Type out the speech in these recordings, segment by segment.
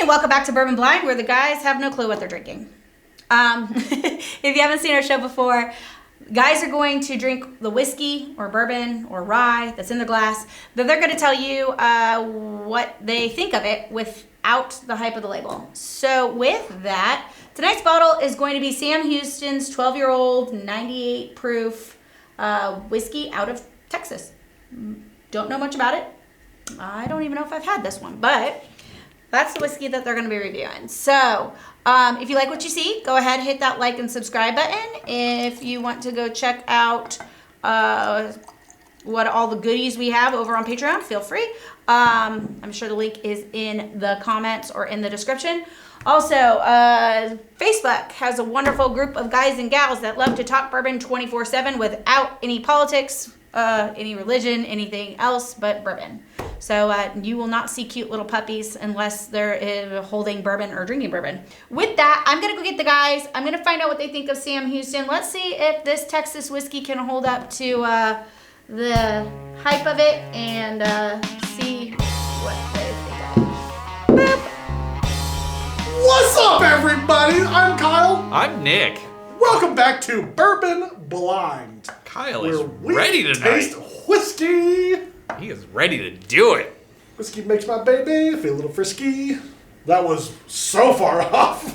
welcome back to Bourbon Blind, where the guys have no clue what they're drinking. If you haven't seen our show before, guys are going to drink the whiskey or bourbon or rye that's in the glass, but they're going to tell you what they think of it without the hype of the label. So with that, tonight's bottle is going to be Sam Houston's 12-year-old 98 proof whiskey out of Texas. Don't know much about it. I don't even know if I've had this one, but that's the whiskey that they're going to be reviewing. So if you like what you see, go ahead, hit that like and subscribe button. If you want to go check out what all the goodies we have over on Patreon, feel free. I'm sure the link is in the comments or in the description. Also, Facebook has a wonderful group of guys and gals that love to talk bourbon 24/7 without any politics, any religion, anything else but bourbon. So you will not see cute little puppies unless they're holding bourbon or drinking bourbon. With that, I'm going to go get the guys. I'm going to find out what they think of Sam Houston. Let's see if this Texas whiskey can hold up to the hype of it and see what they think of it. Boop. What's up, everybody? I'm Kyle. I'm Nick. Welcome back to Bourbon Blind. Kyle is ready tonight. Taste whiskey. He is ready to do it. Whiskey makes my baby feel a little frisky. That was so far off.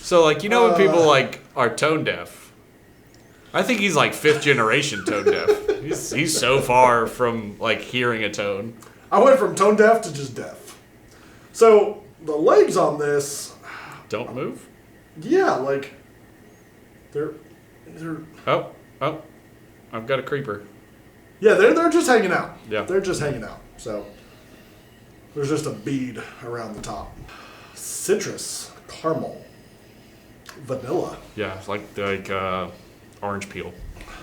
So, like, you know when people, like, are tone deaf? I think he's, like, 5th generation tone deaf. He's so far from, like, hearing a tone. I went from tone deaf to just deaf. So, the legs on this... Don't move? Yeah, like... They're... Oh. I've got a creeper. Yeah, they're just hanging out. Yeah. They're just hanging out. So, there's just a bead around the top. Citrus, caramel, vanilla. Yeah, it's like orange peel.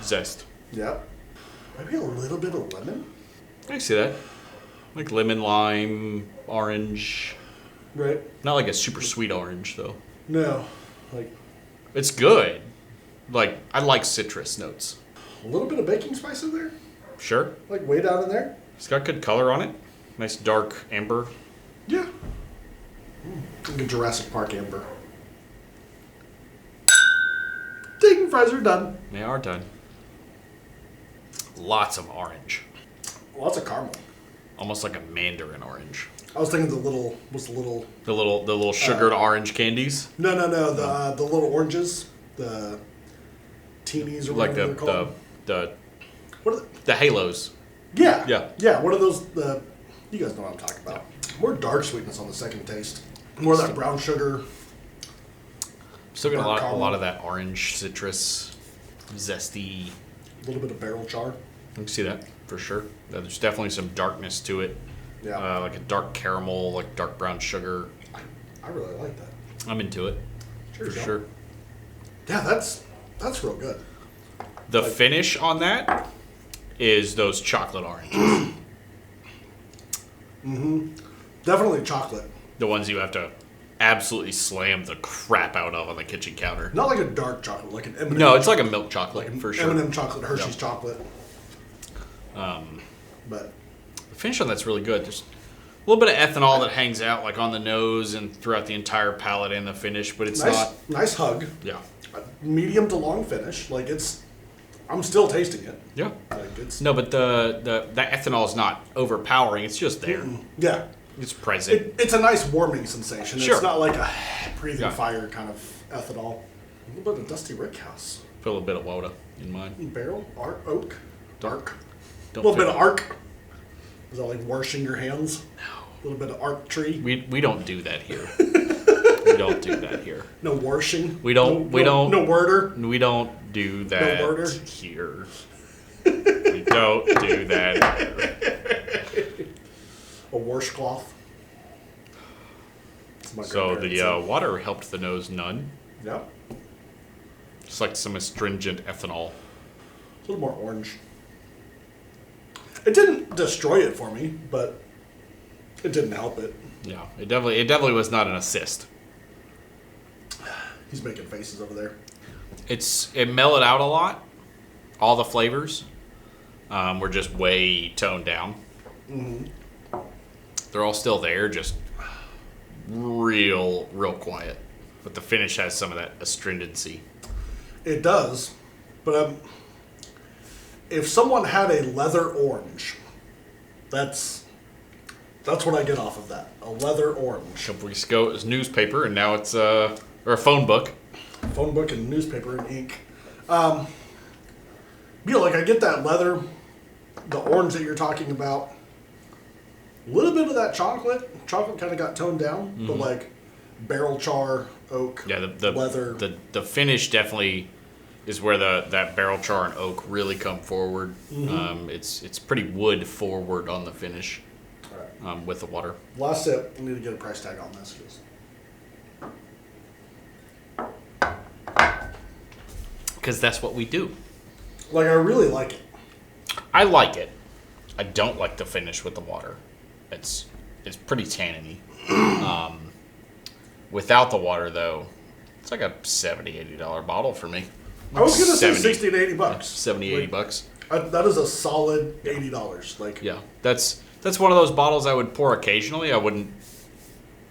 Zest. Yep. Maybe a little bit of lemon. I can see that. Like lemon, lime, orange. Right. Not like a super sweet orange, though. No. Like, It's good. Like, I like citrus notes. a little bit of baking spice in there. Sure. Like, way down in there. It's got good color on it. Nice dark amber. Yeah. Like a Jurassic Park amber. Ding, fries are done. They are done. Lots of orange. Lots of caramel. Almost like a mandarin orange. I was thinking the little... The little sugared orange candies. No, the little oranges. The teenies or Like whatever they're called. What are the halos. Yeah. Yeah. Yeah, what are those? You guys know what I'm talking about. More dark sweetness on the second taste. More of that brown sugar. Still got Dark a caramel. lot of that orange citrus, zesty. A little bit of barrel char. I can see that for sure. There's definitely some darkness to it. Yeah. Like a dark caramel, like dark brown sugar. I really like that. I'm into it. Sure. For sure. Yeah, that's real good. The finish on that is those chocolate oranges. Definitely chocolate. The ones you have to absolutely slam the crap out of on the kitchen counter. Not like a dark chocolate, like an M&M. No, it's like a milk chocolate, for sure. M&M chocolate, Hershey's Yep. chocolate. But The finish on that's really good. There's a little bit of ethanol that hangs out like on the nose and throughout the entire palate and the finish, but it's not. nice hug. Yeah. Medium to long finish. Like I'm still tasting it. Yeah. Like it's No, but the ethanol is not overpowering. It's just there. yeah. It's present. It's a nice warming sensation. Sure. It's not like a breathing Yeah. fire kind of ethanol. A little bit of Dusty Rickhouse. Feel a bit of Woda in mine. Barrel, oak, dark. Don't A little bit feel- of arc. Is that like washing your hands? No. A little bit of arc tree. We don't do that here. We don't do that here. No washing. We don't. No worder. We don't do that murder? here. We don't do that here. A washcloth. So the water helped the nose none. Yeah. Just like some astringent ethanol. A little more orange. It didn't destroy it for me, but it didn't help it. Yeah, it definitely was not an assist. He's making faces over there. It mellowed out a lot. All the flavors were just way toned down. They're all still there, just real quiet. But the finish has some of that astringency. It does, but if someone had a leather orange, that's what I get off of that. A leather orange. A couple weeks ago it was newspaper, and now it's or a phone book. Phone book and newspaper and ink. Like I get that leather, the orange that you're talking about. A little bit of that chocolate. Chocolate kind of got toned down, but like barrel char, oak, the leather. The finish definitely is where that barrel char and oak really come forward. It's pretty wood forward on the finish. All right. With the water. Last sip. I need to get a price tag on this. Because that's what we do. Like, I really like it. I like it. I don't like the finish with the water. It's pretty tanniny. Without the water, though, it's like a $70, $80 bottle for me. I was going to say 60 to 80 bucks. 70, 80 bucks. That is a solid $80. Like, yeah, that's one of those bottles I would pour occasionally. I wouldn't,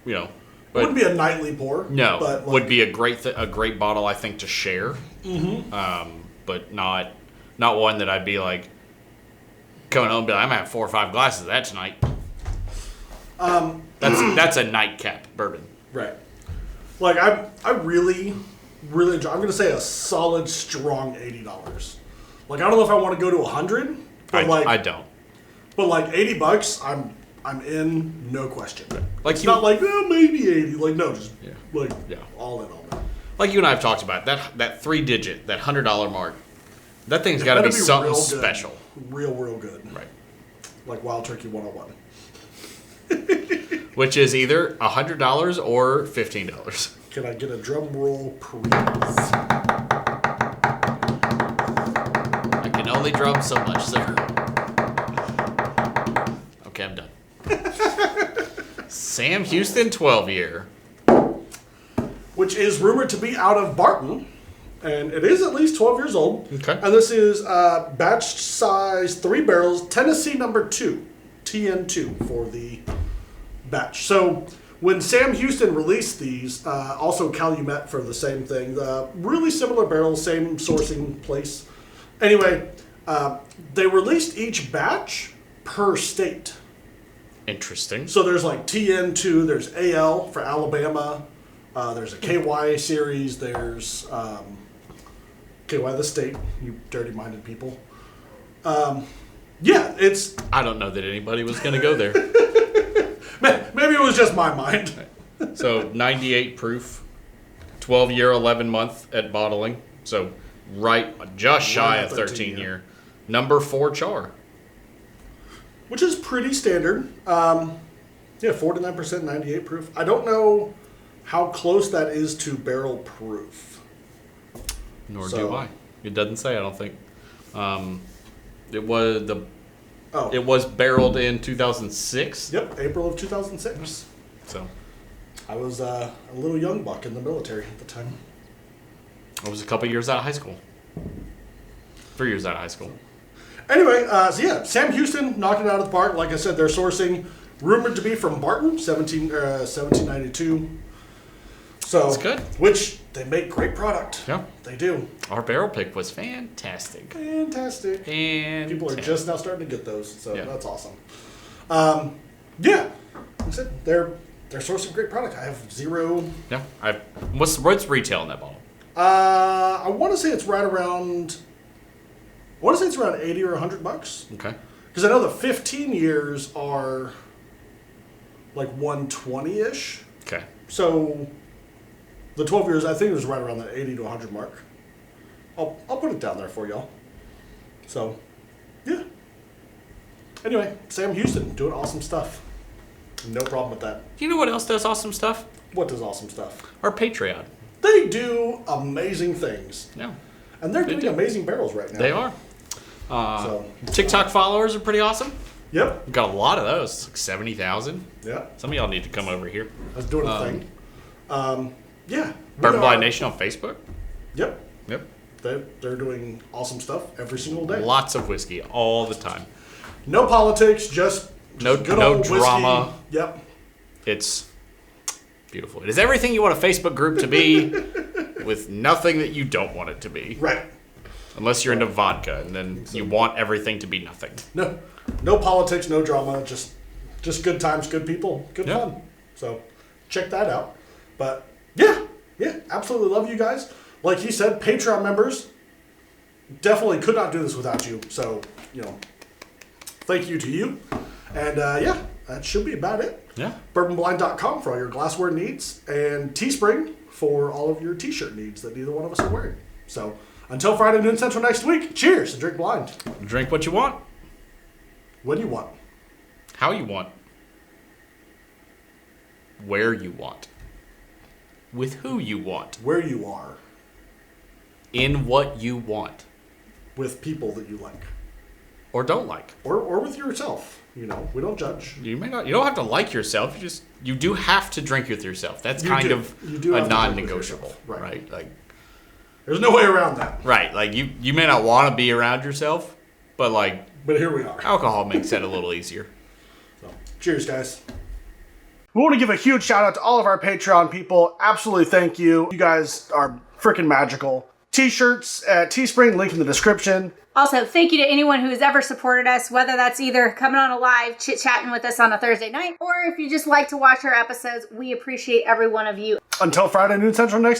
but it wouldn't be a nightly pour. No, but like, would be a great bottle, I think, to share. But not one that I'd be like coming home and be like, I'm gonna have 4 or 5 glasses of that tonight. That's a nightcap bourbon. Right. Like I really enjoy. I'm going to say a solid, strong $80. Like I don't know if I want to go to 100, but I don't. But like $80, I'm in, no question. Like it's not like maybe 80. Like no, just all in on that. Like you and I have talked about that 3-digit, that $100 mark. That thing's got to be something special. Real good. Right. Like Wild Turkey 101. Which is either $100 or $15. Can I get a drum roll, please? I can only drum so much, sir. Okay, I'm done. Sam Houston 12-year. Which is rumored to be out of Barton. And it is at least 12 years old. Okay. And this is batch size 3 barrels, Tennessee number 2, TN2 for the batch. So when Sam Houston released these, also Calumet for the same thing, really similar barrels, same sourcing place. Anyway, they released each batch per state. Interesting. So there's like TN2, there's AL for Alabama, there's a KY series, there's KY the state, you dirty-minded people. It's... I don't know that anybody was going to go there. Maybe it was just my mind. So 98 proof, 12-year, 11-month at bottling. So just shy of 13-year. Number 4 char. Which is pretty standard. 49%, 98 proof. I don't know how close that is to barrel proof. Nor do I. It doesn't say, I don't think. It was barreled in 2006. Yep, April of 2006. So I was a little young buck in the military at the time. I was a couple years out of high school. 3 years out of high school. Anyway, Sam Houston knocked it out of the park. Like I said, they're sourcing, rumored to be from Barton, 1792. So that's good. Which they make great product. Yeah, they do. Our barrel pick was fantastic. Fantastic. People are just now starting to get those, so that's awesome. Like I said, they're sourcing great product. I have zero. Yeah, what's retail in that bottle? I want to say it's right around. I want to say it's around $80 or $100. Okay. Because I know the 15 years are like 120-ish. Okay. So the 12 years, I think it was right around that 80 to 100 mark. I'll put it down there for y'all. So, yeah. Anyway, Sam Houston doing awesome stuff. No problem with that. You know what else does awesome stuff? What does awesome stuff? Our Patreon. They do amazing things. Yeah. And they're doing amazing barrels right now. They are. TikTok followers are pretty awesome. Yep. We've got a lot of those, like 70,000. Yeah. Some of y'all need to come over here. I was doing a thing. Yeah. Bourbon Blind Nation on Facebook. Yep. Yep. They're doing awesome stuff every single day. Lots of whiskey all the time. No politics, just No Good old drama. whiskey. Yep. It's beautiful. It is everything you want a Facebook group to be, with nothing that you don't want it to be. Right. Unless you're into vodka, and then you want everything to be nothing. No politics, no drama. Just good times, good people, good Yeah. fun. So check that out. But yeah, absolutely love you guys. Like he said, Patreon members, definitely could not do this without you. So, thank you to you. And yeah, that should be about it. Yeah. Bourbonblind.com for all your glassware needs, and Teespring for all of your t-shirt needs that neither one of us are wearing. So until Friday noon Central next week, cheers and drink blind. Drink what you want. When you want. How you want. Where you want. With who you want. Where you are. In what you want. With people that you like. Or don't like. Or with yourself. We don't judge. You don't have to like yourself. You do have to drink with yourself. That's You kind do. of You do a have to drink with non-negotiable, yourself. Right. right? Like, there's no way around that. right. Like you may not want to be around yourself, but like, But here we are. alcohol makes it a little easier. So, cheers, guys. We want to give a huge shout out to all of our Patreon people. Absolutely thank you. You guys are freaking magical. T-shirts at Teespring, link in the description. Also, thank you to anyone who has ever supported us, whether that's either coming on a live, chit-chatting with us on a Thursday night, or if you just like to watch our episodes. We appreciate every one of you. Until Friday noon Central next